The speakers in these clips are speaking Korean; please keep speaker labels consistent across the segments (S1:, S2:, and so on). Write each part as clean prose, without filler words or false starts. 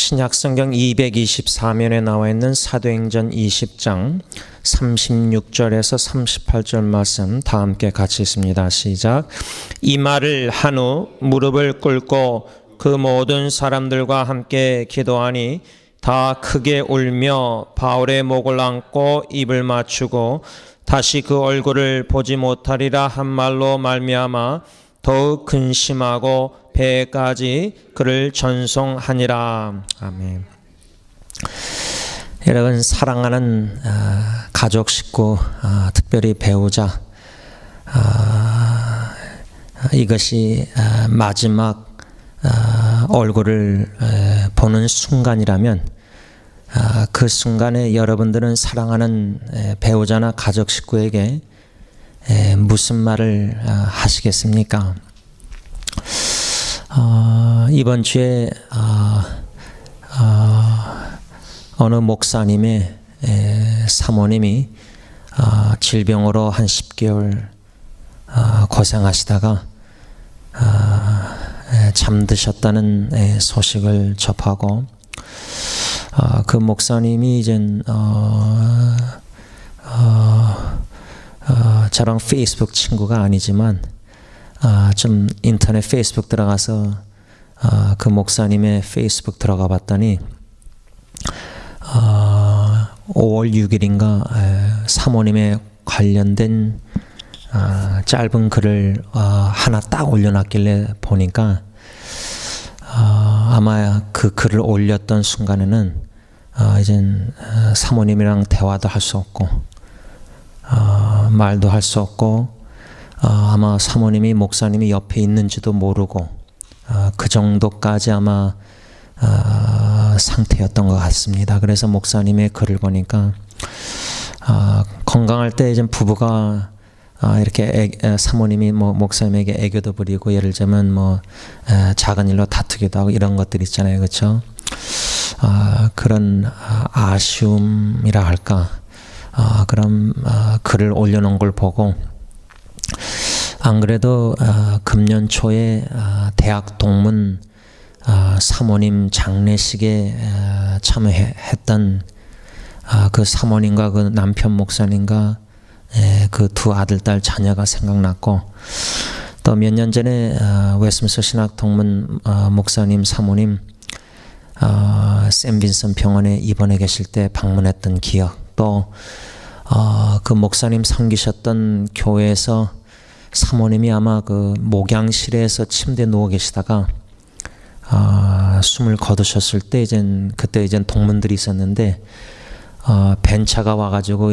S1: 신약성경 224면에 나와 있는 사도행전 20장 36절에서 38절 말씀 다 함께 같이 읽습니다. 시작. 이 말을 한 후 무릎을 꿇고 그 모든 사람들과 함께 기도하니 다 크게 울며 바울의 목을 안고 입을 맞추고 다시 그 얼굴을 보지 못하리라 한 말로 말미암아 더욱 근심하고 배까지 그를 전송하니라. 아멘. 여러분, 사랑하는 가족, 식구, 특별히 배우자, 이것이 마지막 얼굴을 보는 순간이라면 그 순간에 여러분들은 사랑하는 배우자나 가족, 식구에게 무슨 말을 하시겠습니까? 이번 주에 어느 목사님의 사모님이 질병으로 한 10개월 고생하시다가 잠드셨다는 소식을 접하고 그 목사님이 이젠 저랑 페이스북 친구가 아니지만 좀 인터넷 페이스북 들어가서 그 목사님의 페이스북 들어가 봤더니 5월 6일인가 사모님에 관련된 짧은 글을 하나 딱 올려놨길래 보니까 아마 그 글을 올렸던 순간에는 이젠 사모님이랑 대화도 할 수 없고 말도 할 수 없고 아마 사모님이 목사님이 옆에 있는지도 모르고 그 정도까지 아마 상태였던 것 같습니다. 그래서 목사님의 글을 보니까 건강할 때 이제 부부가 이렇게 사모님이 목사님에게 애교도 부리고 예를 들면 작은 일로 다투기도 하고 이런 것들 있잖아요, 그렇죠? 그런 아쉬움이라 할까? 그런 글을 올려놓은 걸 보고 안 그래도 금년 초에 대학 동문 사모님 장례식에 참여했던 그 사모님과 그 남편 목사님과 그 두 아들, 딸, 자녀가 생각났고 또 몇 년 전에 웨스민스터 신학 동문 목사님 사모님 샘 빈슨 병원에 입원해 계실 때 방문했던 기억, 또 그 목사님 섬기셨던 교회에서 사모님이 아마 그 목양실에서 침대에 누워 계시다가 숨을 거두셨을 때 그때 동문들이 있었는데 벤차가 와가지고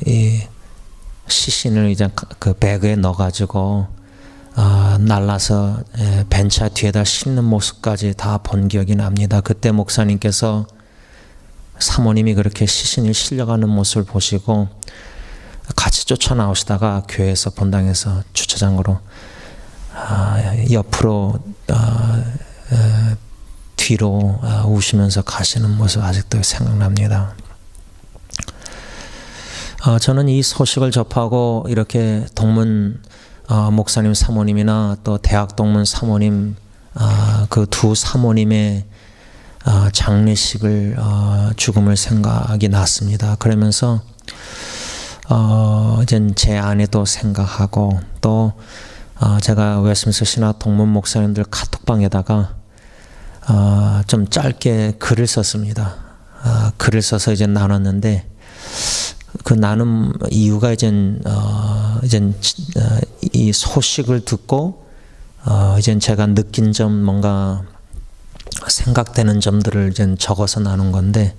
S1: 이 시신을 그 배그에 넣어가지고 날라서 벤차 뒤에다 싣는 모습까지 다 본 기억이 납니다. 그때 목사님께서 사모님이 그렇게 시신을 실려가는 모습을 보시고 같이 쫓아나오시다가 교회에서 본당에서 주차장으로 옆으로 뒤로 우시면서 가시는 모습 아직도 생각납니다. 저는 이 소식을 접하고 이렇게 동문 목사님 사모님이나 또 대학 동문 사모님 그 두 사모님의 장례식을 죽음을 생각이 났습니다. 그러면서 이젠 제 아내도 생각하고 또 제가 웨스민스터 신학 동문 목사님들 카톡방에다가 좀 짧게 글을 썼습니다. 글을 써서 이제 나눴는데 그 나눔 이유가 이 소식을 듣고 이젠 제가 느낀 점, 뭔가 생각되는 점들을 이제 적어서 나눈 건데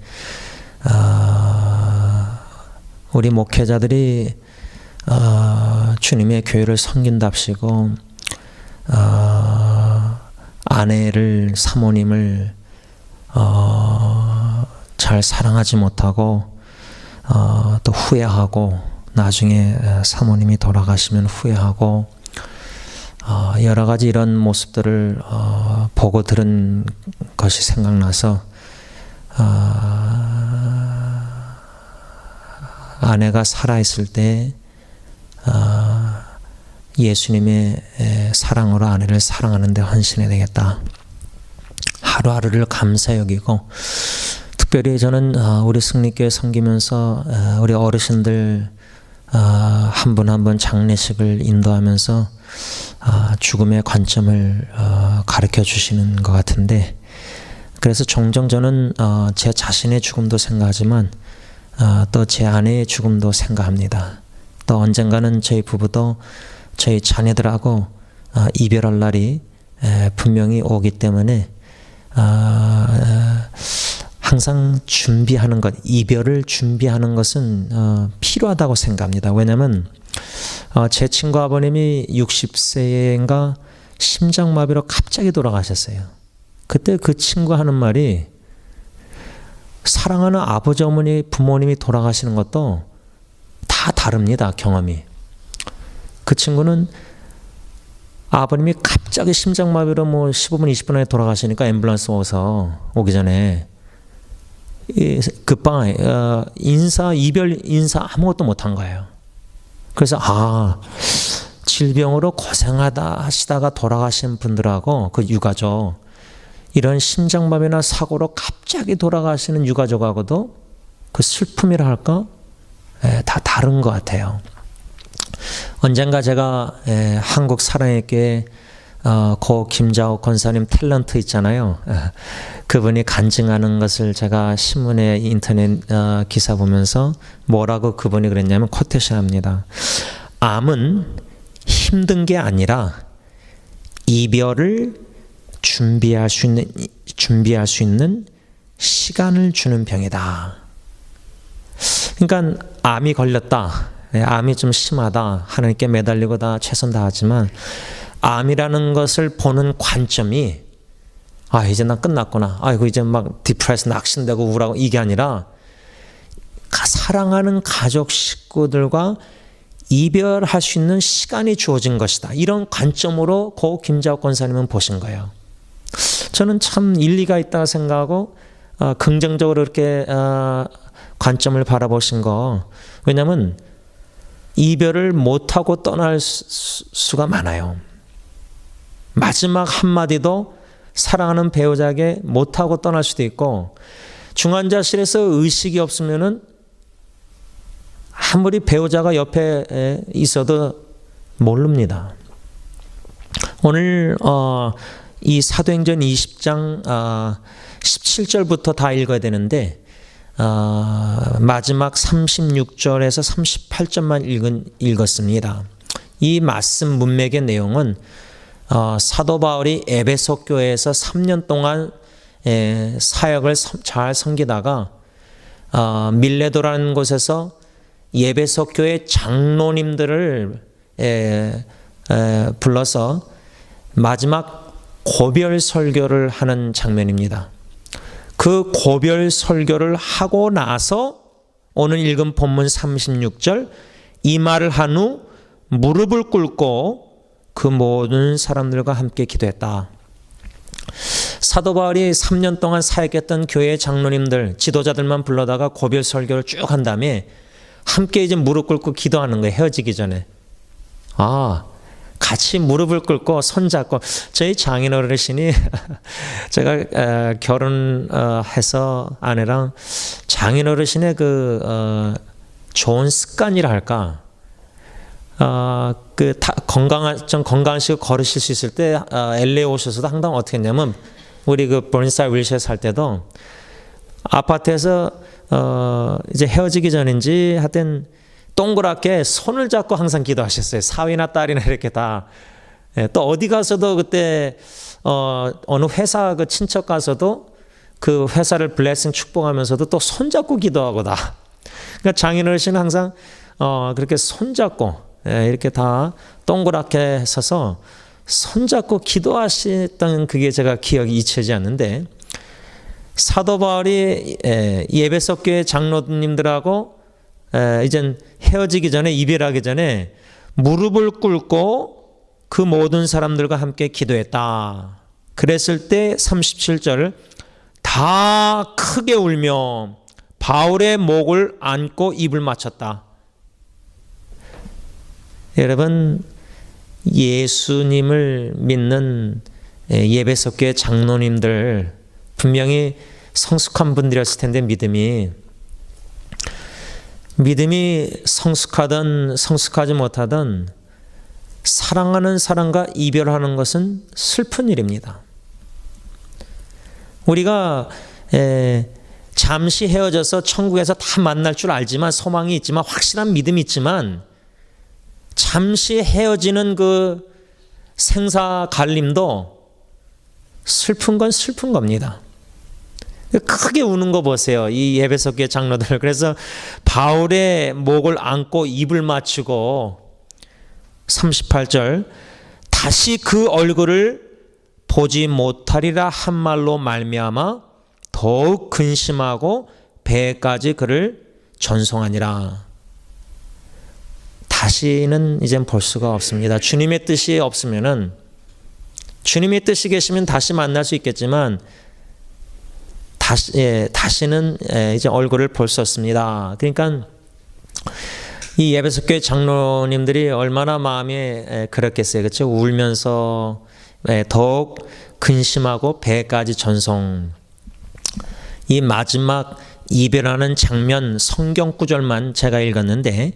S1: 우리 목회자들이 주님의 교회를 섬긴답시고 아내를, 사모님을 잘 사랑하지 못하고 또 후회하고 나중에 사모님이 돌아가시면 후회하고 여러 가지 이런 모습들을 보고 들은 것이 생각나서 아내가 살아있을 때 예수님의 사랑으로 아내를 사랑하는 데 헌신해야 되겠다. 하루하루를 감사히 여기고, 특별히 저는 우리 승리교회 섬기면서 우리 어르신들 한 분 한 분 장례식을 인도하면서 죽음의 관점을 가르쳐 주시는 것 같은데, 그래서 종종 저는 제 자신의 죽음도 생각하지만 또 제 아내의 죽음도 생각합니다. 또 언젠가는 저희 부부도 저희 자녀들하고 이별할 날이 분명히 오기 때문에 항상 준비하는 것, 이별을 준비하는 것은 필요하다고 생각합니다. 왜냐하면 제 친구 아버님이 60세인가 심장마비로 갑자기 돌아가셨어요. 그때 그 친구 하는 말이, 사랑하는 아버지, 어머니, 부모님이 돌아가시는 것도 다 다릅니다, 경험이. 그 친구는 아버님이 갑자기 심장마비로 15분, 20분 안에 돌아가시니까 앰뷸런스 오기 전에 굿바이, 이별 인사 아무것도 못한 거예요. 그래서 질병으로 고생하다 하시다가 돌아가신 분들하고 그 유가족, 이런 심장마비나 사고로 갑자기 돌아가시는 유가족하고도 그 슬픔이라 할까? 다 다른 것 같아요. 언젠가 제가 한국 사랑의 교회 고 김자옥 권사님 탤런트 있잖아요. 그분이 간증하는 것을 제가 신문에 인터넷 기사 보면서 뭐라고 그분이 그랬냐면 코테이션합니다. 암은 힘든 게 아니라 이별을 준비할 수 있는 시간을 주는 병이다. 그러니까 암이 걸렸다, 암이 좀 심하다, 하나님께 매달리고 다 최선 다하지만 암이라는 것을 보는 관점이 이제 난 끝났구나, 아이고 이제 막 디프레스, 낙심되고 우울하고, 이게 아니라 사랑하는 가족 식구들과 이별할 수 있는 시간이 주어진 것이다, 이런 관점으로 고 김자옥 권사님은 보신 거예요. 저는 참 일리가 있다고 생각하고 긍정적으로 이렇게 관점을 바라보신 거. 왜냐하면 이별을 못하고 떠날 수가 많아요. 마지막 한마디도 사랑하는 배우자에게 못하고 떠날 수도 있고, 중환자실에서 의식이 없으면은 아무리 배우자가 옆에 있어도 모릅니다. 오늘 이 사도행전 20장 17절부터 다 읽어야 되는데 마지막 36절에서 38절만 읽었습니다. 이 말씀 문맥의 내용은 사도 바울이 에베소 교회에서 3년 동안 사역을 잘 섬기다가 밀레도라는 곳에서 에베소 교회 장로님들을 불러서 마지막 고별 설교를 하는 장면입니다. 그 고별 설교를 하고 나서 오늘 읽은 본문 36절, 이 말을 한 후 무릎을 꿇고 그 모든 사람들과 함께 기도했다. 사도 바울이 3년 동안 사역했던 교회 장로님들, 지도자들만 불러다가 고별 설교를 쭉 한 다음에 함께 이제 무릎 꿇고 기도하는 거예요. 헤어지기 전에. 같이 무릎을 꿇고 손잡고, 저희 장인 어르신이 제가 결혼해서 아내랑 장인 어르신의 그 좋은 습관이라 할까, 좀 건강하시고 걸으실 수 있을 때 LA 오셔서도 항상 어떻게 했냐면, 우리 그 버닝사이드 윌시에 살 때도 아파트에서 이제 헤어지기 전인지 하여튼 동그랗게 손을 잡고 항상 기도하셨어요. 사위나 딸이나 이렇게 다. 또 어디 가서도 그때 어느 회사 그 친척 가서도 그 회사를 블레싱 축복하면서도 또 손잡고 기도하고 다. 그러니까 장인어르신은 항상 그렇게 손잡고 이렇게 다 동그랗게 서서 손잡고 기도하셨던 그게 제가 기억이 잊혀지지 않는데, 사도 바울이 에베소 교회 장로님들하고 이젠 헤어지기 전에, 이별하기 전에 무릎을 꿇고 그 모든 사람들과 함께 기도했다. 그랬을 때 37절, 다 크게 울며 바울의 목을 안고 입을 맞췄다. 여러분, 예수님을 믿는 에베소 교회 장로님들 분명히 성숙한 분들이었을 텐데 믿음이 성숙하든 성숙하지 못하든 사랑하는 사람과 이별하는 것은 슬픈 일입니다. 우리가 잠시 헤어져서 천국에서 다 만날 줄 알지만, 소망이 있지만, 확실한 믿음이 있지만, 잠시 헤어지는 그 생사 갈림도 슬픈 건 슬픈 겁니다. 크게 우는 거 보세요, 이 에베소 교회 장로들. 그래서 바울의 목을 안고 입을 맞추고 38절, 다시 그 얼굴을 보지 못하리라 한 말로 말미암아 더욱 근심하고 배까지 그를 전송하니라. 다시는 이젠 볼 수가 없습니다. 주님의 뜻이 없으면은, 주님의 뜻이 계시면 다시 만날 수 있겠지만 다시는 이제 얼굴을 볼 수 없습니다. 그러니까 이 에베소 교회 장로님들이 얼마나 마음이 그렇겠어요, 그렇죠? 울면서 더욱 근심하고 배까지 전송. 이 마지막 이별하는 장면 성경 구절만 제가 읽었는데,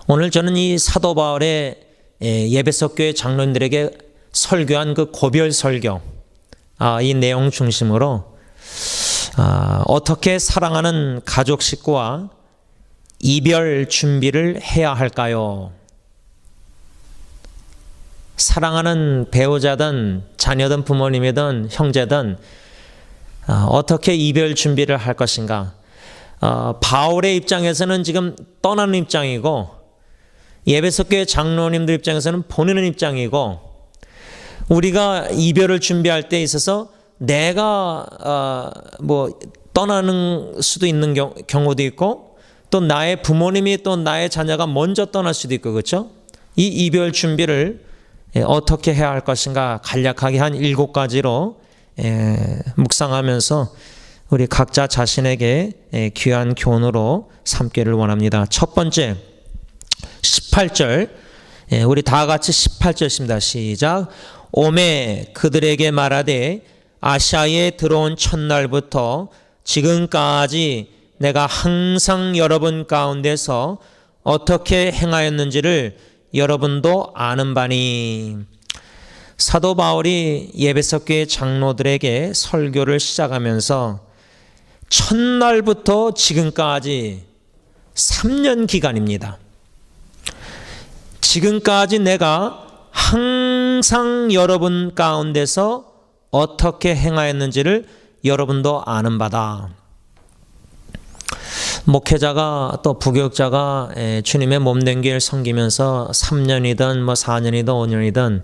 S1: 오늘 저는 이 사도 바울의 에베소 교회 장로님들에게 설교한 그 고별 설교, 이 내용 중심으로 어떻게 사랑하는 가족 식구와 이별 준비를 해야 할까요? 사랑하는 배우자든 자녀든 부모님이든 형제든 어떻게 이별 준비를 할 것인가? 바울의 입장에서는 지금 떠나는 입장이고, 에베소 교회 장로님들 입장에서는 보내는 입장이고, 우리가 이별을 준비할 때 있어서 내가 떠나는 수도 있는 경우도 있고, 또 나의 부모님이 또 나의 자녀가 먼저 떠날 수도 있고, 그렇죠? 이 이별 준비를 어떻게 해야 할 것인가 간략하게 한 7가지로 묵상하면서 우리 각자 자신에게 귀한 교훈으로 삼기를 원합니다. 첫 번째, 18절, 우리 다 같이 18절입니다. 시작. 오매 그들에게 말하되 아시아에 들어온 첫날부터 지금까지 내가 항상 여러분 가운데서 어떻게 행하였는지를 여러분도 아는 바니. 사도 바울이 에베소 교회 장로들에게 설교를 시작하면서 첫날부터 지금까지 3년 기간입니다. 지금까지 내가 항상 여러분 가운데서 어떻게 행하였는지를 여러분도 아는 바다. 목회자가 또 부교육자가 주님의 몸된 교회를 섬기면서 3년이든 4년이든 5년이든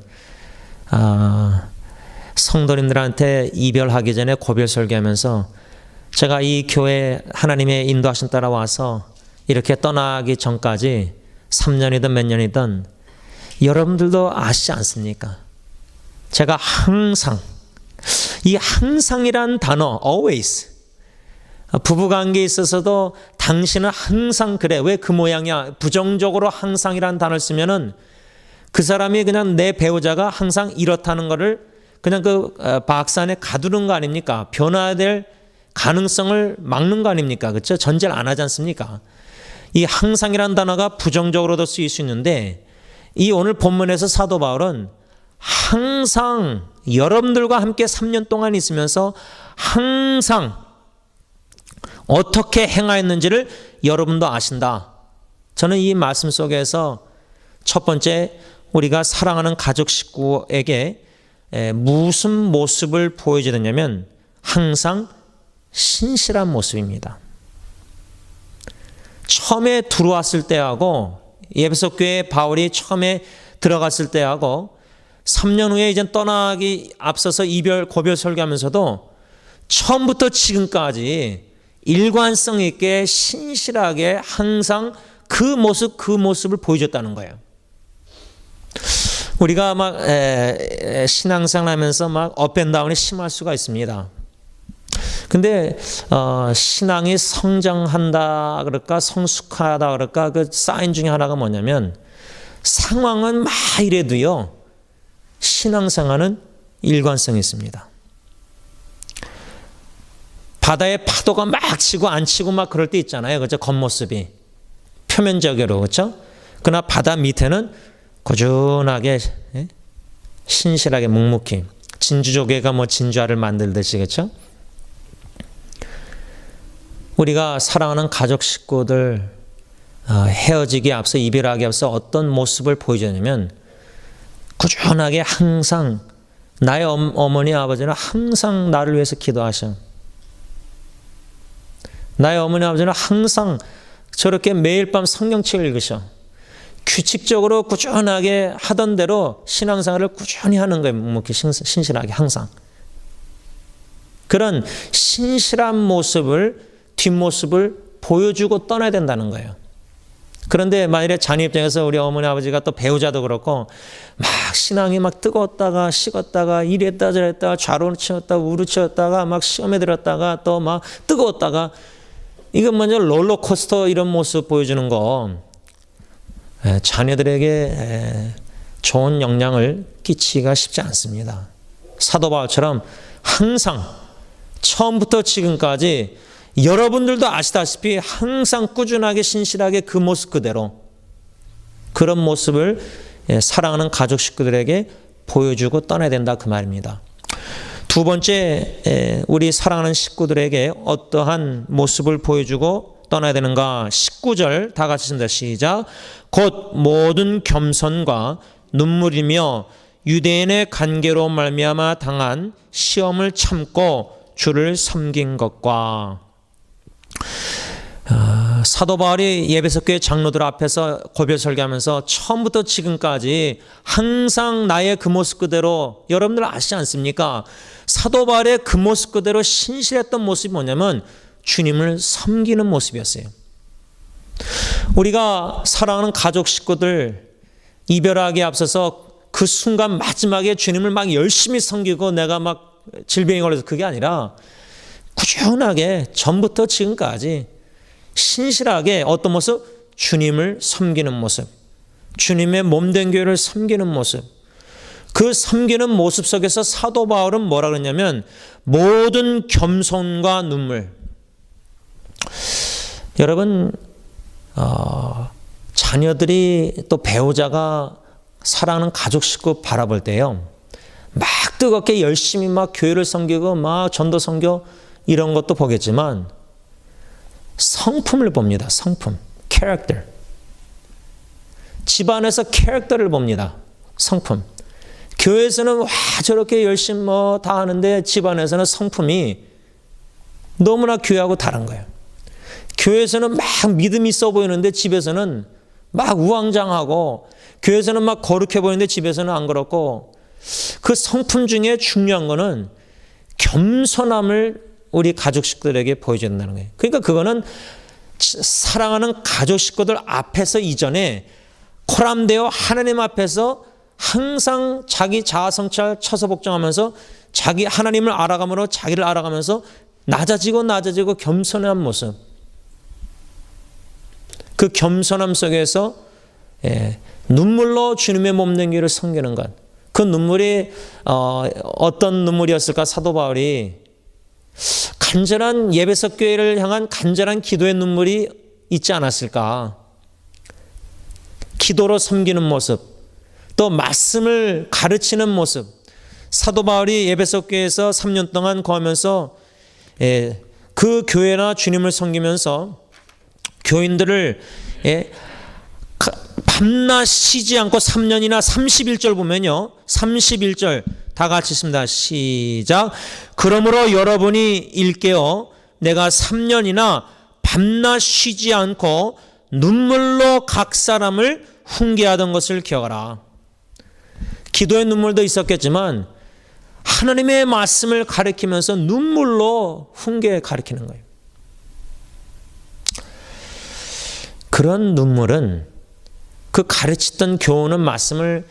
S1: 성도님들한테 이별하기 전에 고별 설교하면서, 제가 이 교회 하나님의 인도하심 따라 와서 이렇게 떠나기 전까지 3년이든 몇 년이든 여러분들도 아시지 않습니까? 제가 항상, 이 항상이란 단어, always, 부부관계에 있어서도 당신은 항상 그래. 왜 그 모양이야? 부정적으로 항상이란 단어를 쓰면은 그 사람이 그냥 내 배우자가 항상 이렇다는 거를 그냥 그 박스 안에 가두는 거 아닙니까? 변화될 가능성을 막는 거 아닙니까? 그렇죠? 전제를 안 하지 않습니까? 이 항상이란 단어가 부정적으로도 쓰일 수 있는데, 이 오늘 본문에서 사도 바울은 항상 여러분들과 함께 3년 동안 있으면서 항상 어떻게 행하였는지를 여러분도 아신다. 저는 이 말씀 속에서 첫 번째, 우리가 사랑하는 가족 식구에게 무슨 모습을 보여줘야 되냐면 항상 신실한 모습입니다. 처음에 들어왔을 때하고, 에베소 교회 바울이 처음에 들어갔을 때하고 3년 후에 이제 떠나기 앞서서 고별 설교하면서도 처음부터 지금까지 일관성 있게 신실하게 항상 그 모습을 보여줬다는 거예요. 우리가 막 신앙생활 하면서 막 업앤다운이 심할 수가 있습니다. 근데 신앙이 성장한다 그럴까, 성숙하다 그럴까, 그 사인 중에 하나가 뭐냐면, 상황은 막 이래도요, 신앙생활은 일관성이 있습니다. 바다에 파도가 막 치고 안 치고 막 그럴 때 있잖아요. 그죠? 겉모습이. 표면적으로. 그렇죠? 그러나 바다 밑에는 꾸준하게 신실하게 묵묵히 진주조개가 뭐 진주알을 만들듯이 그렇죠? 우리가 사랑하는 가족 식구들 헤어지기 앞서 이별하기 앞서 어떤 모습을 보여주냐면 꾸준하게 항상 나의 어머니 아버지는 항상 나를 위해서 기도하셔. 나의 어머니 아버지는 항상 저렇게 매일 밤 성경책을 읽으셔. 규칙적으로 꾸준하게 하던 대로 신앙생활을 꾸준히 하는 거예요. 묵묵히 신실하게 항상. 그런 신실한 모습을 뒷모습을 보여주고 떠나야 된다는 거예요. 그런데 만일에 자녀 입장에서 우리 어머니 아버지가 또 배우자도 그렇고 막 신앙이 막 뜨거웠다가 식었다가 이랬다 저랬다가 좌로 치웠다가 우로 치웠다가 막 시험에 들었다가 또 막 뜨거웠다가 이건 먼저 롤러코스터 이런 모습 보여주는 거 자녀들에게 좋은 영향을 끼치기가 쉽지 않습니다. 사도 바울처럼 항상 처음부터 지금까지 여러분들도 아시다시피 항상 꾸준하게 신실하게 그 모습 그대로 그런 모습을 사랑하는 가족 식구들에게 보여주고 떠나야 된다 그 말입니다. 두 번째 우리 사랑하는 식구들에게 어떠한 모습을 보여주고 떠나야 되는가 19절 다 같이 읽습니다. 시작. 곧 모든 겸손과 눈물이며 유대인의 관계로 말미암아 당한 시험을 참고 주를 섬긴 것과 사도 바울이 예배석 교회 장로들 앞에서 고별 설교하면서 처음부터 지금까지 항상 나의 그 모습 그대로 여러분들 아시지 않습니까? 사도 바울의 그 모습 그대로 신실했던 모습이 뭐냐면 주님을 섬기는 모습이었어요. 우리가 사랑하는 가족 식구들 이별하기에 앞서서 그 순간 마지막에 주님을 막 열심히 섬기고 내가 막 질병에 걸려서 그게 아니라 꾸준하게 전부터 지금까지 신실하게 어떤 모습? 주님을 섬기는 모습. 주님의 몸된 교회를 섬기는 모습. 그 섬기는 모습 속에서 사도 바울은 뭐라 그러냐면 모든 겸손과 눈물. 여러분 자녀들이 또 배우자가 사랑하는 가족 식구 바라볼 때요. 막 뜨겁게 열심히 막 교회를 섬기고 막 전도 선교 이런 것도 보겠지만 성품을 봅니다. 성품, 캐릭터. 집안에서 캐릭터를 봅니다. 성품. 교회에서는 와 저렇게 열심히 뭐 다 하는데 집안에서는 성품이 너무나 교회하고 다른 거예요. 교회에서는 막 믿음이 있어 보이는데 집에서는 막 우왕좌왕하고 교회에서는 막 거룩해 보이는데 집에서는 안 그렇고 그 성품 중에 중요한 거는 겸손함을 우리 가족 식구들에게 보여줘야 된다는 거예요. 그러니까 그거는 사랑하는 가족 식구들 앞에서 이전에 코람되어 하나님 앞에서 항상 자기 자아성찰 처소복종하면서 자기 하나님을 알아감으로 자기를 알아가면서 낮아지고 겸손한 모습. 그 겸손함 속에서 눈물로 주님의 몸된 교회를 섬기는 것. 그 눈물이 어떤 눈물이었을까? 사도 바울이 간절한 예배석 교회를 향한 간절한 기도의 눈물이 있지 않았을까? 기도로 섬기는 모습, 또 말씀을 가르치는 모습. 사도 바울이 예배석 교회에서 3년 동안 거하면서 그 교회나 주님을 섬기면서 교인들을 밤낮 쉬지 않고 3년이나 31절 보면요. 31절 다 같이 있습니다. 시작. 그러므로 여러분이 일깨어 내가 3년이나 밤낮 쉬지 않고 눈물로 각 사람을 훈계하던 것을 기억하라. 기도의 눈물도 있었겠지만 하나님의 말씀을 가리키면서 눈물로 훈계 가리키는 거예요. 그런 눈물은 그 가르치던 교훈은 말씀을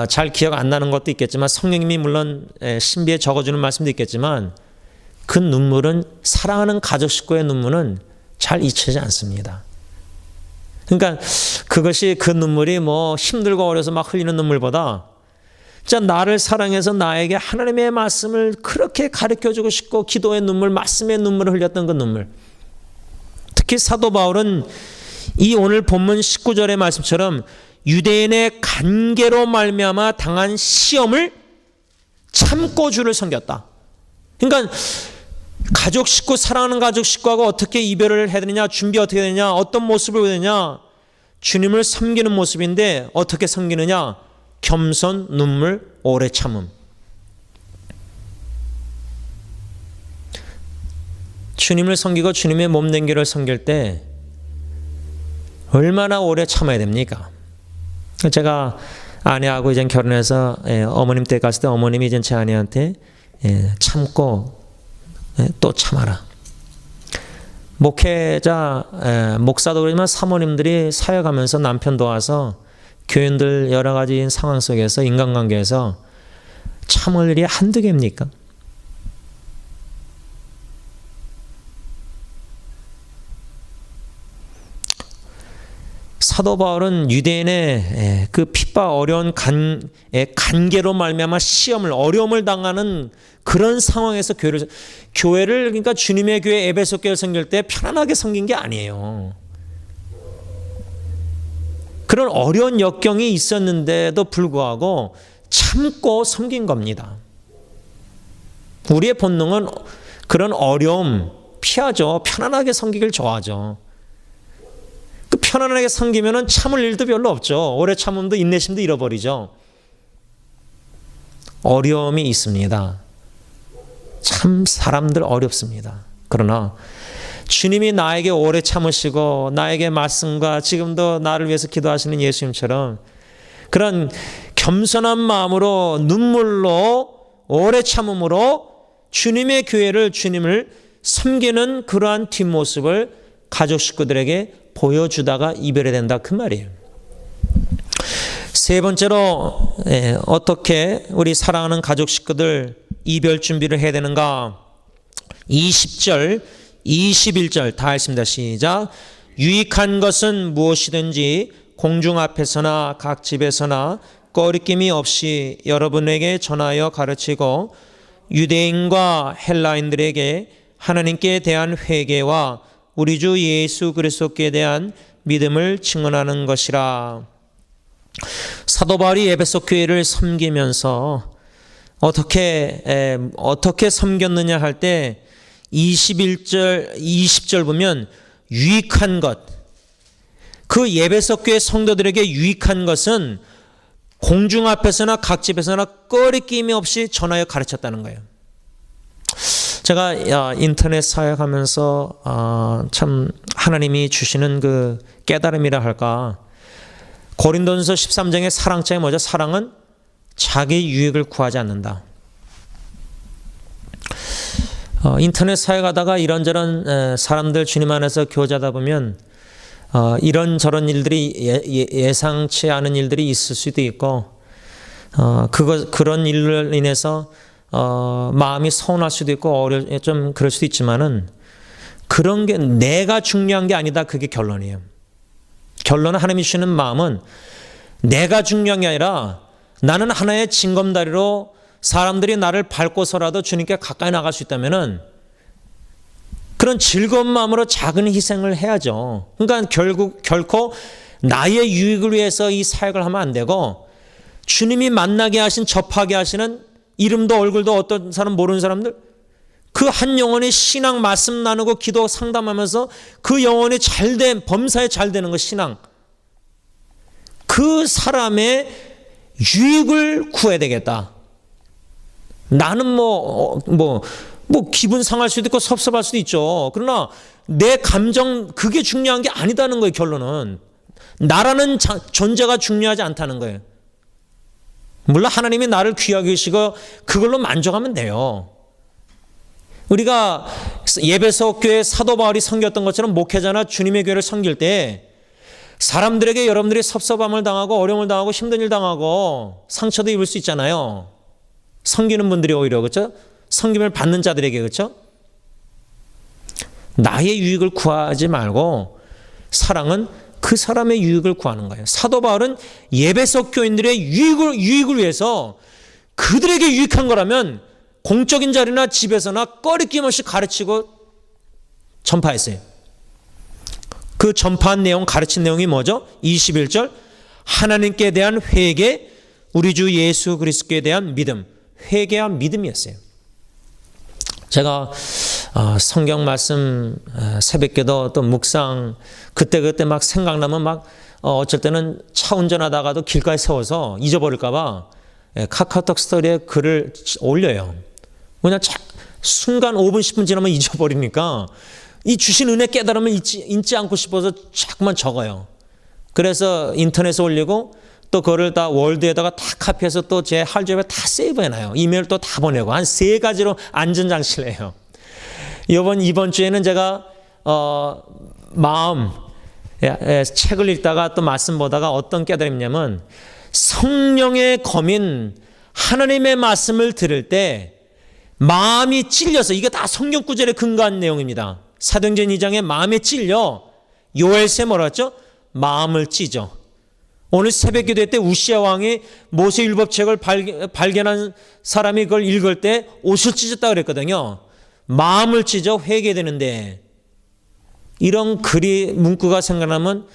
S1: 잘 기억 안 나는 것도 있겠지만 성령님이 물론 신비에 적어주는 말씀도 있겠지만 그 눈물은 사랑하는 가족 식구의 눈물은 잘 잊혀지지 않습니다. 그러니까 그것이 그 눈물이 뭐 힘들고 어려서 막 흘리는 눈물보다 진짜 나를 사랑해서 나에게 하나님의 말씀을 그렇게 가르쳐주고 싶고 기도의 눈물, 말씀의 눈물을 흘렸던 그 눈물. 특히 사도 바울은 이 오늘 본문 19절의 말씀처럼 유대인의 간계로 말미암아 당한 시험을 참고 주를 섬겼다. 그러니까 가족 식구, 사랑하는 가족 식구하고 어떻게 이별을 해야 되느냐, 준비 어떻게 해야 되느냐, 어떤 모습을 보여야 되느냐, 주님을 섬기는 모습인데 어떻게 섬기느냐, 겸손, 눈물, 오래 참음. 주님을 섬기고 주님의 몸 댕기를 섬길 때 얼마나 오래 참아야 됩니까? 제가 아내하고 이제 결혼해서 어머님 댁 갔을 때 어머님이 이제 제 아내한테 참고 또 참아라. 목회자, 목사도 그러지만 사모님들이 사역하면서 남편 도와서 교인들 여러 가지 상황 속에서 인간관계에서 참을 일이 한두 개입니까? 사도 바울은 유대인의 그 핍박 어려운 간계로 말미암아 시험을 어려움을 당하는 그런 상황에서 교회를 그러니까 주님의 교회 에베소 교회를 섬길 때 편안하게 섬긴 게 아니에요. 그런 어려운 역경이 있었는데도 불구하고 참고 섬긴 겁니다. 우리의 본능은 그런 어려움 피하죠. 편안하게 섬기길 좋아하죠. 그 편안하게 섬기면은 참을 일도 별로 없죠. 오래 참음도 인내심도 잃어버리죠. 어려움이 있습니다. 참 사람들 어렵습니다. 그러나 주님이 나에게 오래 참으시고 나에게 말씀과 지금도 나를 위해서 기도하시는 예수님처럼 그런 겸손한 마음으로 눈물로 오래 참음으로 주님의 교회를 주님을 섬기는 그러한 뒷모습을 가족 식구들에게 보여주다가 이별이 된다 그 말이에요. 세 번째로 어떻게 우리 사랑하는 가족 식구들 이별 준비를 해야 되는가? 20절 21절 다 했습니다. 시작. 유익한 것은 무엇이든지 공중 앞에서나 각 집에서나 꺼리낌이 없이 여러분에게 전하여 가르치고 유대인과 헬라인들에게 하나님께 대한 회개와 우리 주 예수 그리스도께 대한 믿음을 증언하는 것이라. 사도 바울이 에베소 교회를 섬기면서 어떻게 섬겼느냐 할 때 21절, 20절 보면 유익한 것, 그 에베소 교회 성도들에게 유익한 것은 공중 앞에서나 각 집에서나 꺼리낌이 없이 전하여 가르쳤다는 거예요. 제가 인터넷 사역하면서 참 하나님이 주시는 그 깨달음이라 할까, 고린도전서 13장의 사랑장이 뭐죠? 사랑은 자기 유익을 구하지 않는다. 인터넷 사역하다가 이런저런 사람들 주님 안에서 교제하다 보면 이런저런 일들이 예상치 않은 일들이 있을 수도 있고 그런 일로 인해서 마음이 서운할 수도 있고 좀 그럴 수도 있지만은 그런 게 내가 중요한 게 아니다. 그게 결론이에요. 결론은 하나님이 주시는 마음은 내가 중요한 게 아니라 나는 하나의 징검다리로 사람들이 나를 밟고서라도 주님께 가까이 나갈 수 있다면은 그런 즐거운 마음으로 작은 희생을 해야죠. 그러니까 결코 나의 유익을 위해서 이 사역을 하면 안 되고 주님이 만나게 하신, 접하게 하시는 이름도 얼굴도 어떤 사람 모르는 사람들, 그 한 영혼이 신앙 말씀 나누고 기도 상담하면서 그 영혼이 잘된, 범사에 잘 되는 거 신앙. 그 사람의 유익을 구해야 되겠다. 나는 뭐 기분 상할 수도 있고 섭섭할 수도 있죠. 그러나 내 감정, 그게 중요한 게 아니다는 거예요. 결론은 나라는 존재가 중요하지 않다는 거예요. 물론 하나님이 나를 귀하게 여기시고 그걸로 만족하면 돼요. 우리가 에베소 교회 사도 바울이 섬겼던 것처럼 목회자나 주님의 교회를 섬길 때 사람들에게 여러분들이 섭섭함을 당하고 어려움을 당하고 힘든 일 당하고 상처도 입을 수 있잖아요. 섬기는 분들이 오히려, 그렇죠? 섬김을 받는 자들에게, 그렇죠? 나의 유익을 구하지 말고 사랑은 그 사람의 유익을 구하는 거예요. 사도 바울은 에베소 교인들의 유익을 위해서 그들에게 유익한 거라면 공적인 자리나 집에서나 꺼리낌 없이 가르치고 전파했어요. 그 전파한 내용, 가르친 내용이 뭐죠? 21절, 하나님께 대한 회개, 우리 주 예수 그리스도에 대한 믿음, 회개와 믿음이었어요. 제가 성경 말씀, 새벽기도 또 묵상 그때 막 생각나면 막 어쩔 때는 차 운전하다가도 길가에 세워서 잊어버릴까 봐 카카오톡 스토리에 글을 올려요. 그냥 순간 5분 10분 지나면 잊어버리니까 이 주신 은혜 깨달으면 잊지 않고 싶어서 자꾸만 적어요. 그래서 인터넷에 올리고 또 그거를 다 월드에다가 다 카피해서 또 제 하드드라이브에 다 세이브해놔요. 이메일 또 다 보내고 한 3가지로 안전장치를 해요. 이번 주에는 제가 책을 읽다가 또 말씀 보다가 어떤 깨달음이냐면 성령의 검인 하나님의 말씀을 들을 때 마음이 찔려서, 이게 다 성경 구절에 근거한 내용입니다. 사도행전 2장에 마음에 찔려 요엘서에 뭐라 했죠? 마음을 찢어. 오늘 새벽 기도회 때 우시아 왕이 모세 율법책을 발견한 사람이 그걸 읽을 때 옷을 찢었다고 그랬거든요. 마음을 찢어 회개되는데, 이런 글이 문구가 생각나면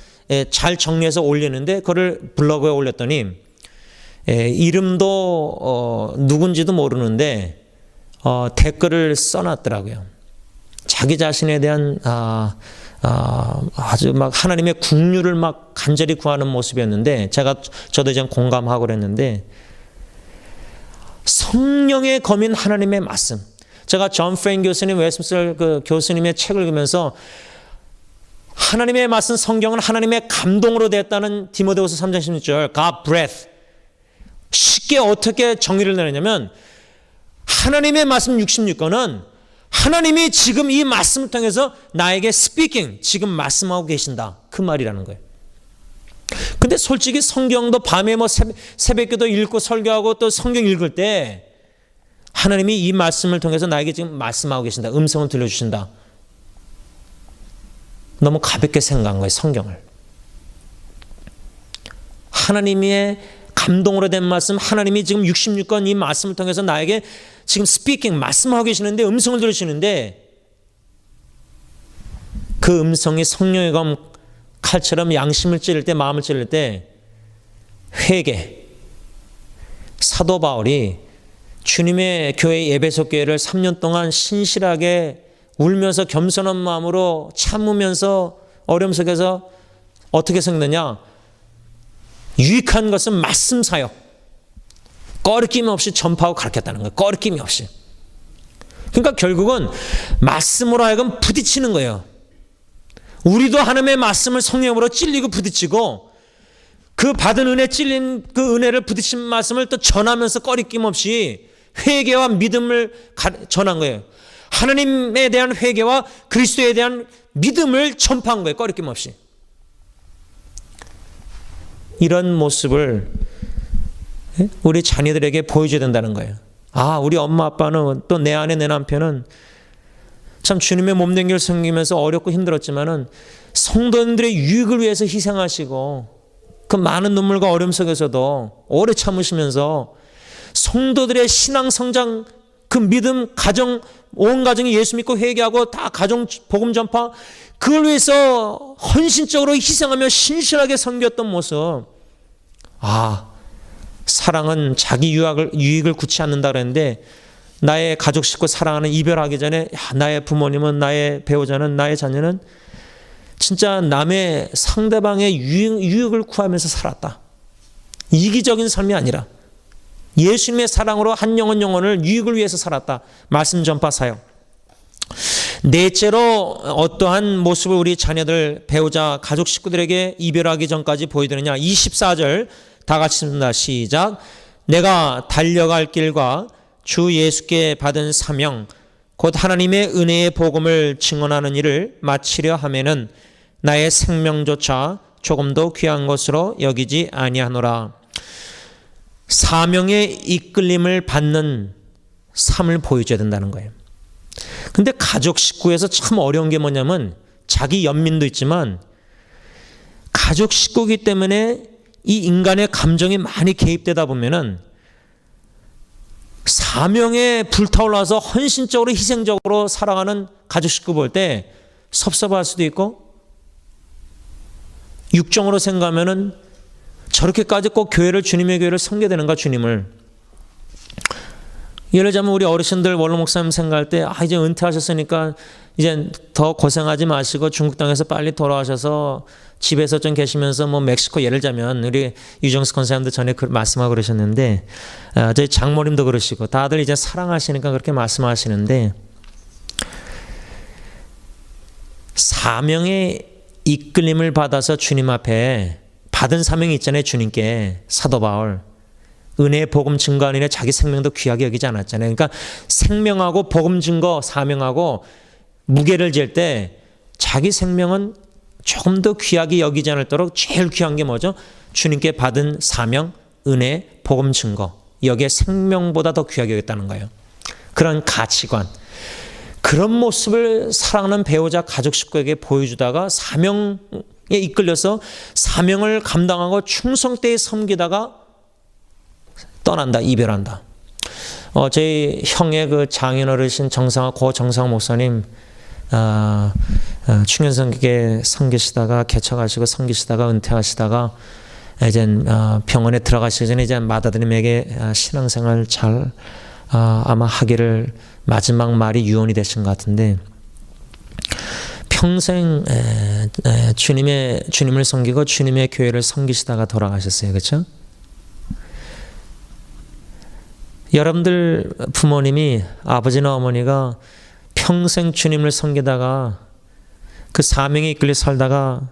S1: 잘 정리해서 올리는데 그걸 블로그에 올렸더니 이름도 누군지도 모르는데 댓글을 써놨더라고요. 자기 자신에 대한 아주 막 하나님의 긍휼을 막 간절히 구하는 모습이었는데 저도 이제 공감하고 그랬는데, 성령의 검인 하나님의 말씀. 제가 존 프랭 교수님, 웨스민스터 그 교수님의 책을 읽으면서 하나님의 말씀, 성경은 하나님의 감동으로 됐다는 디모데후서 3장 16절 God breath, 쉽게 어떻게 정의를 내느냐면 하나님의 말씀 66권은 하나님이 지금 이 말씀을 통해서 나에게 speaking, 지금 말씀하고 계신다, 그 말이라는 거예요. 근데 솔직히 성경도 밤에 뭐 새벽기도 읽고 설교하고 또 성경 읽을 때 하나님이 이 말씀을 통해서 나에게 지금 말씀하고 계신다, 음성을 들려주신다, 너무 가볍게 생각한 거예요. 성경을 하나님의 감동으로 된 말씀, 하나님이 지금 66권 이 말씀을 통해서 나에게 지금 스피킹, 말씀하고 계시는데, 음성을 들으시는데, 그 음성이 성령의 검 칼처럼 양심을 찌를 때, 마음을 찌를 때 회개. 사도 바울이 주님의 교회 에베소 교회를 3년 동안 신실하게 울면서 겸손한 마음으로 참으면서 어려움 속에서 어떻게 생겼느냐, 유익한 것은 말씀 사역, 꺼리낌 없이 전파하고 가르쳤다는 거예요. 꺼리낌이 없이. 그러니까 결국은 말씀으로 하여금 부딪히는 거예요. 우리도 하나님의 말씀을 성령으로 찔리고 부딪히고, 그 받은 은혜, 찔린 그 은혜를 부딪힌 말씀을 또 전하면서 꺼리낌 없이 회개와 믿음을 전한 거예요. 하나님에 대한 회개와 그리스도에 대한 믿음을 전파한 거예요. 꺼리낌 없이. 이런 모습을 우리 자녀들에게 보여줘야 된다는 거예요. 우리 엄마 아빠는, 또 내 아내 내 남편은 참 주님의 몸된 길 섬기면서 어렵고 힘들었지만은 성도님들의 유익을 위해서 희생하시고 그 많은 눈물과 어려움 속에서도 오래 참으시면서 성도들의 신앙 성장, 그 믿음, 가정, 온 가정이 예수 믿고 회개하고 다 가정 복음 전파, 그걸 위해서 헌신적으로 희생하며 신실하게 섬겼던 모습. 사랑은 자기 유익을 구치 않는다 그랬는데, 나의 가족 식구 사랑하는, 이별하기 전에 나의 부모님은, 나의 배우자는, 나의 자녀는 진짜 남의 상대방의 유익을 구하면서 살았다. 이기적인 삶이 아니라 예수님의 사랑으로 한 영혼을 유익을 위해서 살았다. 말씀 전파 사역. 넷째로 어떠한 모습을 우리 자녀들, 배우자, 가족 식구들에게 이별하기 전까지 보여드느냐. 24절 다 같이 읽습니다. 시작. 내가 달려갈 길과 주 예수께 받은 사명, 곧 하나님의 은혜의 복음을 증언하는 일을 마치려 하면은 나의 생명조차 조금도 귀한 것으로 여기지 아니하노라. 사명의 이끌림을 받는 삶을 보여줘야 된다는 거예요. 근데 가족 식구에서 참 어려운 게 뭐냐면, 자기 연민도 있지만 가족 식구이기 때문에 이 인간의 감정이 많이 개입되다 보면은 사명에 불타올라서 헌신적으로 희생적으로 살아가는 가족 식구 볼 때 섭섭할 수도 있고, 육정으로 생각하면은 저렇게까지 꼭 교회를, 주님의 교회를 섬겨야 되는가, 주님을. 예를 들자면 우리 어르신들 원로 목사님 생각할 때 이제 은퇴하셨으니까 이제 더 고생하지 마시고 중국 땅에서 빨리 돌아가셔서 집에서 좀 계시면서 뭐 멕시코, 예를 들자면 우리 유정수 권사님도 전에 말씀하고 그러셨는데, 저희 장모님도 그러시고 다들 이제 사랑하시니까 그렇게 말씀하시는데, 사명의 이끌림을 받아서 주님 앞에 받은 사명이 있잖아요. 주님께. 사도 바울 은혜의 복음 증거하는 일에 자기 생명도 귀하게 여기지 않았잖아요. 그러니까 생명하고 복음 증거, 사명하고 무게를 잴 때 자기 생명은 조금 더 귀하게 여기지 않도록 제일 귀한 게 뭐죠? 주님께 받은 사명, 은혜, 복음 증거. 여기에 생명보다 더 귀하게 여겼다는 거예요. 그런 가치관. 그런 모습을 사랑하는 배우자, 가족 식구에게 보여주다가 사명에 이끌려서 사명을 감당하고 충성되이 섬기다가 떠난다, 이별한다. 저희 형의 그 장인 어르신 고 정상화 목사님, 충현성교회 섬기시다가 개척하시고 섬기시다가 은퇴하시다가 이제 병원에 들어가시기 전에 이제 맏아드님에게 신앙생활 잘 아마 하기를 마지막 말이 유언이 되신 것 같은데, 평생 주님을 섬기고 주님의 교회를 섬기시다가 돌아가셨어요. 그렇죠? 여러분들 부모님이, 아버지나 어머니가 평생 주님을 섬기다가 그 사명에 이끌려 살다가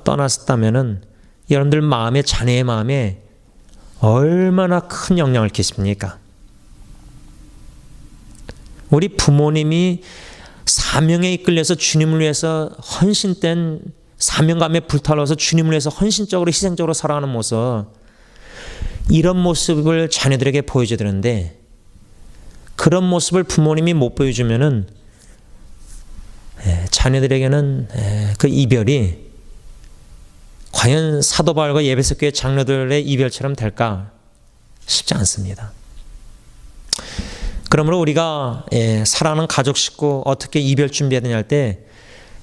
S1: 떠났다면은 여러분들 마음에, 자녀의 마음에 얼마나 큰 영향을 끼칩니까? 우리 부모님이 사명에 이끌려서 주님을 위해서 헌신된, 사명감에 불타올라서 주님을 위해서 헌신적으로 희생적으로 살아가는 모습, 이런 모습을 자녀들에게 보여줘야 되는데, 그런 모습을 부모님이 못 보여주면은 자녀들에게는 그 이별이 과연 사도 바울과 에베소 교회 장로들의 이별처럼 될까 싶지 않습니다. 그러므로 우리가 사랑하는 가족 식구 어떻게 이별 준비해야 되냐 할 때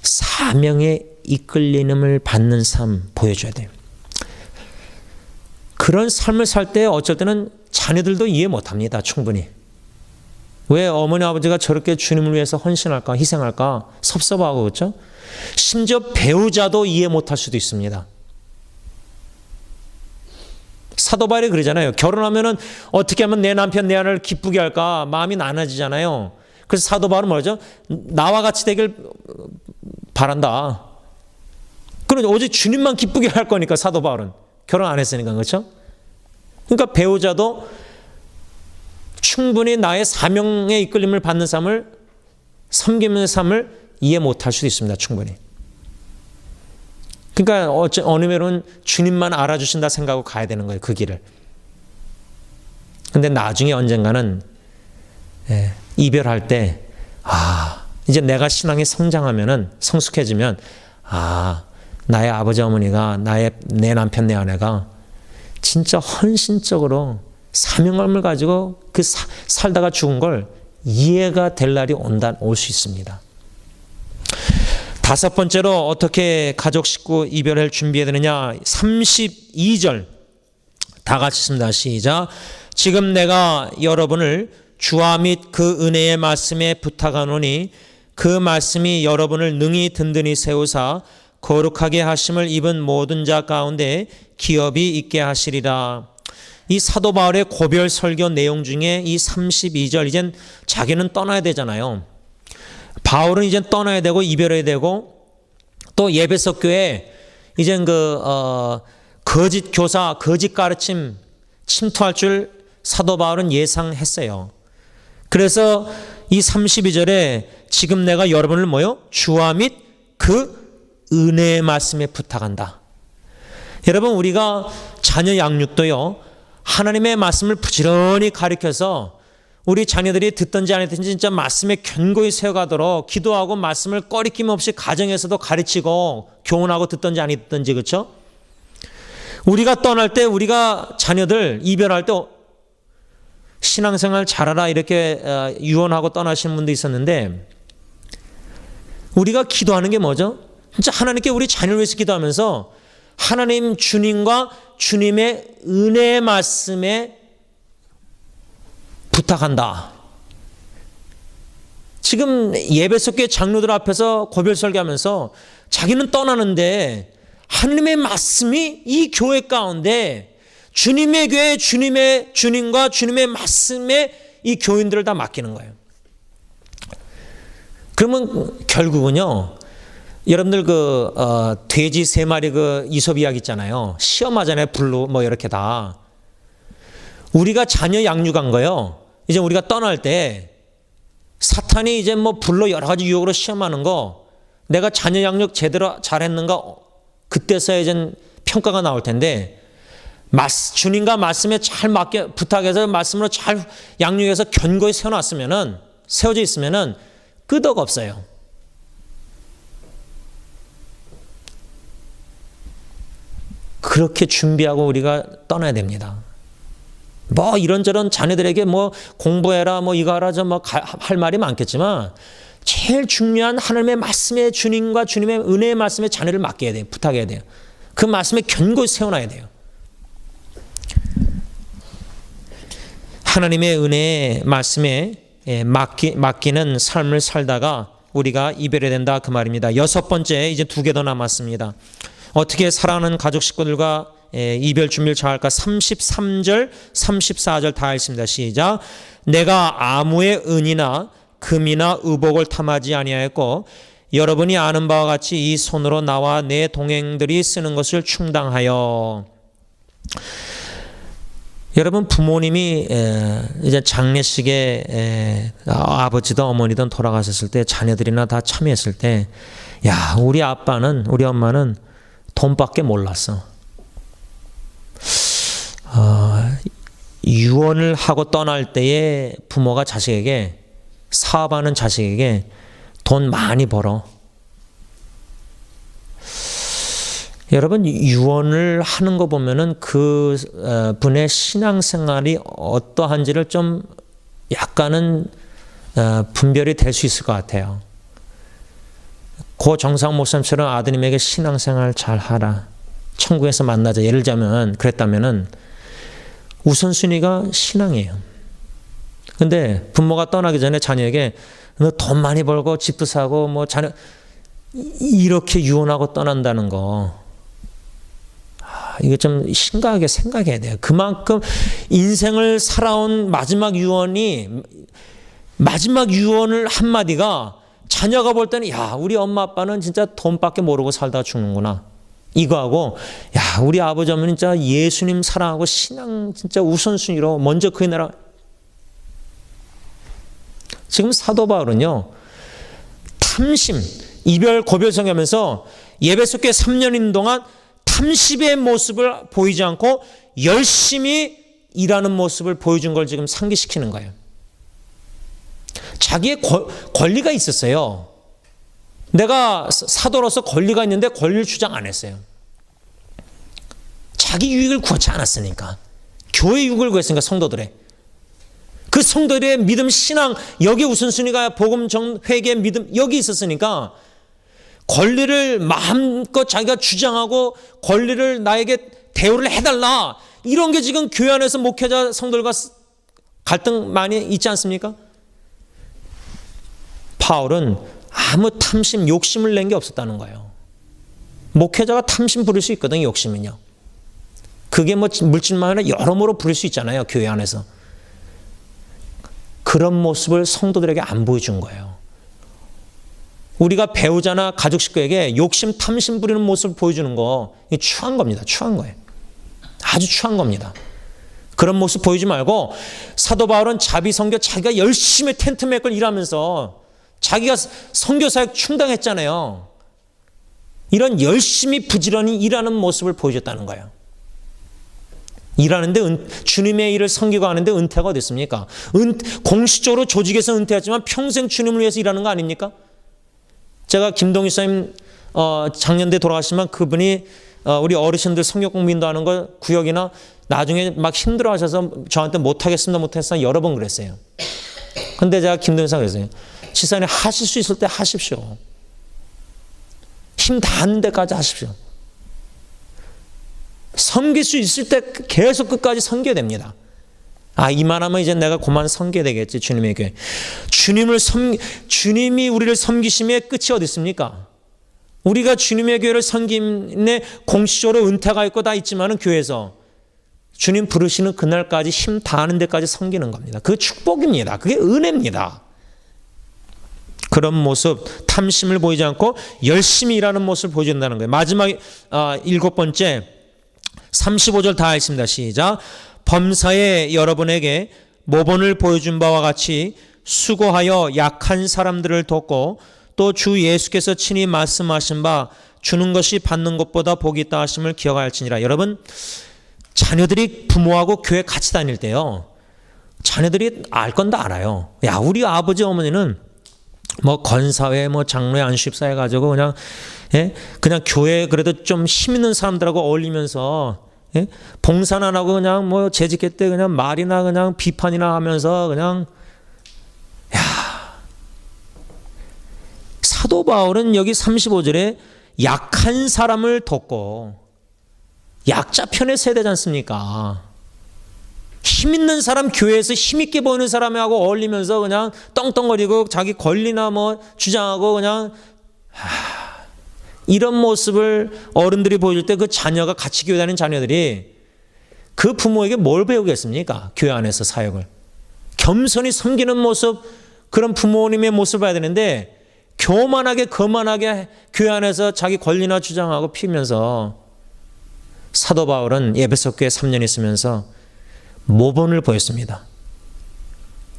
S1: 사명에 이끌림을 받는 삶 보여줘야 돼요. 그런 삶을 살 때 어쩔 때는 자녀들도 이해 못합니다. 충분히. 왜 어머니 아버지가 저렇게 주님을 위해서 헌신할까, 희생할까 섭섭하고, 그렇죠? 심지어 배우자도 이해 못할 수도 있습니다. 사도 바울이 그러잖아요. 결혼하면은 어떻게 하면 내 남편, 내 아내를 기쁘게 할까 마음이 나눠지잖아요. 그래서 사도 바울은 뭐죠? 나와 같이 되길 바란다. 그럼 오직 주님만 기쁘게 할 거니까, 사도 바울은 결혼 안 했으니까. 그렇죠? 그러니까 배우자도 충분히 나의 사명에 이끌림을 받는 삶을, 섬기는 삶을 이해 못할 수도 있습니다. 충분히. 그러니까 어느 면은 주님만 알아주신다 생각하고 가야 되는 거예요. 그 길을. 근데 나중에 언젠가는 이별할 때 이제 내가 신앙이 성장하면은, 성숙해지면 나의 아버지 어머니가, 내 남편 내 아내가 진짜 헌신적으로 사명감을 가지고 살다가 죽은 걸 이해가 될 날이 올 수 있습니다. 다섯 번째로 어떻게 가족 식구 이별을 준비해야 되느냐. 32절 다 같이 읽습니다. 시작. 지금 내가 여러분을 주와 및 그 은혜의 말씀에 부탁하노니 그 말씀이 여러분을 능히 든든히 세우사 거룩하게 하심을 입은 모든 자 가운데 기업이 있게 하시리라. 이 사도 바울의 고별 설교 내용 중에 이 32절, 이젠 자기는 떠나야 되잖아요. 바울은 이제 떠나야 되고 이별해야 되고, 또 에베소 교회 이젠 거짓 교사, 거짓 가르침 침투할 줄 사도 바울은 예상했어요. 그래서 이 32절에 지금 내가 여러분을 주와 및 그 은혜의 말씀에 부탁한다. 여러분, 우리가 자녀 양육도요, 하나님의 말씀을 부지런히 가르쳐서 우리 자녀들이 듣든지 안 듣든지 진짜 말씀에 견고히 세워가도록 기도하고 말씀을 꺼리낌 없이 가정에서도 가르치고 교훈하고 듣든지 안 듣든지, 그렇죠? 우리가 떠날 때, 우리가 자녀들 이별할 때 신앙생활 잘하라 이렇게 유언하고 떠나신 분도 있었는데, 우리가 기도하는 게 뭐죠? 진짜 하나님께 우리 자녀를 위해서 기도하면서 하나님 주님과 주님의 은혜의 말씀에 부탁한다. 지금 예배석교회 장로들 앞에서 고별 설교하면서 자기는 떠나는데 하나님의 말씀이 이 교회 가운데 주님의 교회, 주님과 주님의 말씀에 이 교인들을 다 맡기는 거예요. 그러면 결국은요, 여러분들 돼지 3마리 이솝 이야기 있잖아요. 시험하잖아요. 불로 이렇게 다. 우리가 자녀 양육한 거요. 이제 우리가 떠날 때 사탄이 이제 불로 여러 가지 유혹으로 시험하는 거, 내가 자녀 양육 제대로 잘했는가, 그때서야 이제 평가가 나올 텐데, 주님과 말씀에 잘 부탁해서 말씀으로 잘 양육해서 견고히 세워져 있으면은 끄덕 없어요. 그렇게 준비하고 우리가 떠나야 됩니다. 이런저런 자녀들에게 공부해라, 이거 하라, 할 말이 많겠지만, 제일 중요한 하나님의 말씀에 주님과 주님의 은혜의 말씀에 자녀를 맡겨야 돼요. 부탁해야 돼요. 그 말씀에 견고히 세워놔야 돼요. 하나님의 은혜의 말씀에 맡기는 삶을 살다가 우리가 이별해야 된다, 그 말입니다. 6번째, 이제 2개 더 남았습니다. 어떻게 사랑하는 가족 식구들과 이별 준비를 잘할까? 33절, 34절 다 읽습니다. 시작. 내가 아무의 은이나 금이나 의복을 탐하지 아니하였고 여러분이 아는 바와 같이 이 손으로 나와 내 동행들이 쓰는 것을 충당하여. 여러분, 부모님이 이제 장례식에 아버지든 어머니든 돌아가셨을 때, 자녀들이나 다 참여했을 때, 야, 우리 엄마는 돈밖에 몰랐어. 유언을 하고 떠날 때에 부모가 사업하는 자식에게 돈 많이 벌어. 여러분, 유언을 하는 거 보면은 그 분의 신앙생활이 어떠한지를 좀 약간은 분별이 될 수 있을 것 같아요. 고 정상 목사님처럼 아드님에게 신앙생활 잘 하라, 천국에서 만나자, 예를 들자면 그랬다면은 우선순위가 신앙이에요. 근데 부모가 떠나기 전에 자녀에게 너 돈 많이 벌고 집도 사고 자녀 이렇게 유언하고 떠난다는 거, 이거 좀 심각하게 생각해야 돼요. 그만큼 인생을 살아온 마지막 유언을 한마디가 자녀가 볼 때는, 야, 우리 엄마 아빠는 진짜 돈밖에 모르고 살다가 죽는구나, 이거하고, 야, 우리 아버지 어머니는 진짜 예수님 사랑하고 신앙 진짜 우선순위로 먼저 그의 나라. 지금 사도 바울은요, 탐심, 이별 고별성 하면서 예배석교회 3년인 동안 탐심의 모습을 보이지 않고 열심히 일하는 모습을 보여준 걸 지금 상기시키는 거예요. 자기의 권리가 있었어요. 내가 사도로서 권리가 있는데 권리를 주장 안 했어요. 자기 유익을 구하지 않았으니까. 교회 유익을 구했으니까, 성도들의. 그 성도들의 믿음, 신앙, 여기 우선순위가 복음, 회개, 믿음, 여기 있었으니까 권리를 마음껏 자기가 주장하고 권리를 나에게 대우를 해달라, 이런 게 지금 교회 안에서 목회자 성도들과 갈등 많이 있지 않습니까? 바울은 아무 탐심, 욕심을 낸 게 없었다는 거예요. 목회자가 탐심 부릴 수 있거든요, 욕심은요. 그게 물질만 아니라 여러모로 부릴 수 있잖아요, 교회 안에서. 그런 모습을 성도들에게 안 보여준 거예요. 우리가 배우자나 가족 식구에게 욕심, 탐심 부리는 모습을 보여주는 거, 이게 추한 겁니다. 추한 거예요. 아주 추한 겁니다. 그런 모습 보이지 말고, 사도 바울은 자비선교, 자기가 열심히 텐트 메이커 일하면서 자기가 선교사역 충당했잖아요. 이런 열심히 부지런히 일하는 모습을 보여줬다는 거예요. 일하는데, 주님의 일을 섬기고 하는데 은퇴가 어디 있습니까? 공식적으로 조직에서 은퇴했지만 평생 주님을 위해서 일하는 거 아닙니까? 제가 김동희 선생님 작년에 돌아가시면 그분이 우리 어르신들 성경 공부 인도하는 거 구역이나 나중에 막 힘들어 하셔서 저한테 못하겠습니다 여러 번 그랬어요. 근데 제가 김동현 그랬어요. 지사님 하실 수 있을 때 하십시오. 힘 닿는 데까지 하십시오. 섬길 수 있을 때 계속 끝까지 섬겨야 됩니다. 이만하면 이제 내가 그만 섬겨야 되겠지, 주님의 교회. 주님이 우리를 섬기심의 끝이 어디 있습니까? 우리가 주님의 교회를 섬김에 공식적으로 은퇴가 있고 다 있지만은 교회에서 주님 부르시는 그날까지 힘 다하는 데까지 섬기는 겁니다. 그게 축복입니다. 그게 은혜입니다. 그런 모습, 탐심을 보이지 않고 열심히 일하는 모습을 보여준다는 거예요. 마지막 7번째 35절 다 읽습니다. 시작. 범사에 여러분에게 모본을 보여준 바와 같이 수고하여 약한 사람들을 돕고 또 주 예수께서 친히 말씀하신 바 주는 것이 받는 것보다 복이 있다 하심을 기억할지니라. 여러분, 자녀들이 부모하고 교회 같이 다닐 때요, 자녀들이 알 건 다 알아요. 야, 우리 아버지 어머니는 뭐 건사회, 뭐 장로회, 안식사 해가지고 그냥 교회 그래도 좀 힘 있는 사람들하고 어울리면서 봉사나 안 하고 그냥 뭐 재직회 때 그냥 말이나 그냥 비판이나 하면서 그냥 사도 바울은 여기 35절에 약한 사람을 돕고 약자 편의 세대지 않습니까? 힘 있는 사람, 교회에서 힘 있게 보이는 사람하고 어울리면서 그냥 떵떵거리고 자기 권리나 뭐 주장하고 그냥 이런 모습을 어른들이 보여줄 때 그 자녀가 같이 교회 다니는 자녀들이 그 부모에게 뭘 배우겠습니까? 교회 안에서 사역을. 겸손히 섬기는 모습, 그런 부모님의 모습을 봐야 되는데 교만하게 거만하게 교회 안에서 자기 권리나 주장하고 피우면서 사도 바울은 에베소 교회 3년 있으면서 모본을 보였습니다.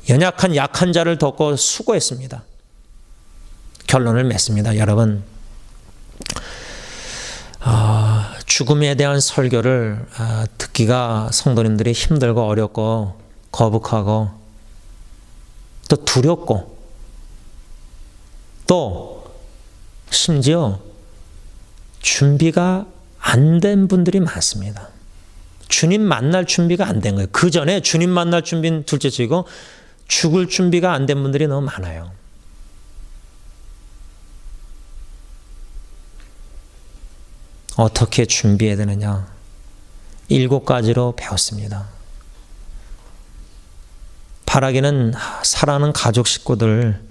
S1: 연약한 약한 자를 돕고 수고했습니다. 결론을 맺습니다. 여러분, 죽음에 대한 설교를 듣기가 성도님들이 힘들고 어렵고 거북하고 또 두렵고 또 심지어 준비가 안 된 분들이 많습니다. 주님 만날 준비가 안 된 거예요. 그 전에 주님 만날 준비는 둘째치고 죽을 준비가 안 된 분들이 너무 많아요. 어떻게 준비해야 되느냐? 7가지로 배웠습니다. 바라기는 사랑하는 가족 식구들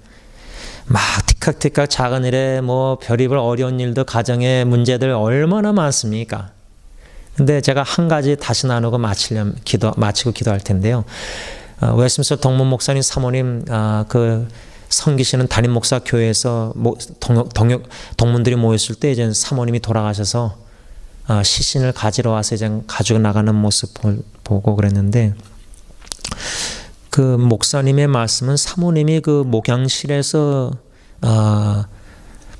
S1: 막 티깍티깍 작은 일에 뭐 별의별 어려운 일도 가정의 문제들 얼마나 많습니까? 근데 제가 한 가지 다시 나누고 마치고 기도할 텐데요. 웨스민스터 동문 목사님 사모님 그 섬기시는 담임 목사 교회에서 동문들이 모였을 때 이제 사모님이 돌아가셔서 시신을 가지러 와서 이제 가지고 나가는 모습 보고 그랬는데 그 목사님의 말씀은 사모님이 그 목양실에서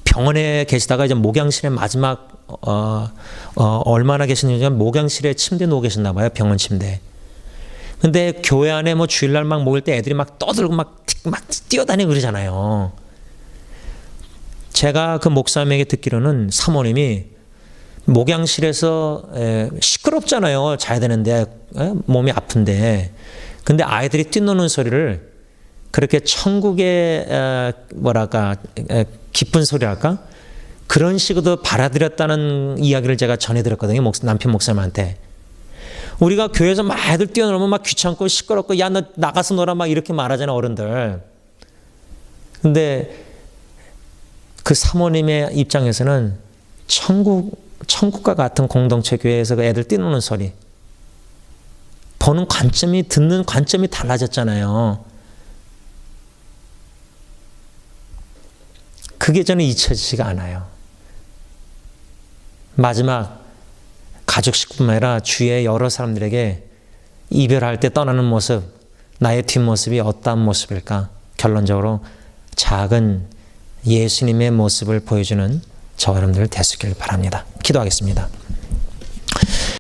S1: 병원에 계시다가 이제 목양실에 마지막 얼마나 계셨는지 목양실에 침대에 누워 계셨나 봐요. 병원 침대. 근데 교회 안에 뭐 주일날 막 모일 때 애들이 막 떠들고 막 뛰어다니고 그러잖아요. 제가 그 목사님에게 듣기로는 사모님이 목양실에서 시끄럽잖아요. 자야 되는데 몸이 아픈데. 근데 아이들이 뛰노는 소리를 그렇게 천국의 뭐랄까 기쁜 소리랄까 그런 식으로 받아들였다는 이야기를 제가 전해드렸거든요. 남편 목사님한테. 우리가 교회에서 막 애들 뛰어놀면 막 귀찮고 시끄럽고 야 너 나가서 놀아 막 이렇게 말하잖아요, 어른들. 근데 그 사모님의 입장에서는 천국과 같은 공동체 교회에서 그 애들 뛰노는 소리 보는 관점이 듣는 관점이 달라졌잖아요. 그게 저는 잊혀지지가 않아요. 마지막 가족 식구뿐만 아니라 주위의 여러 사람들에게 이별할 때 떠나는 모습, 나의 뒷모습이 어떠한 모습일까? 결론적으로 작은 예수님의 모습을 보여주는 저 여러분들 되시길 바랍니다. 기도하겠습니다.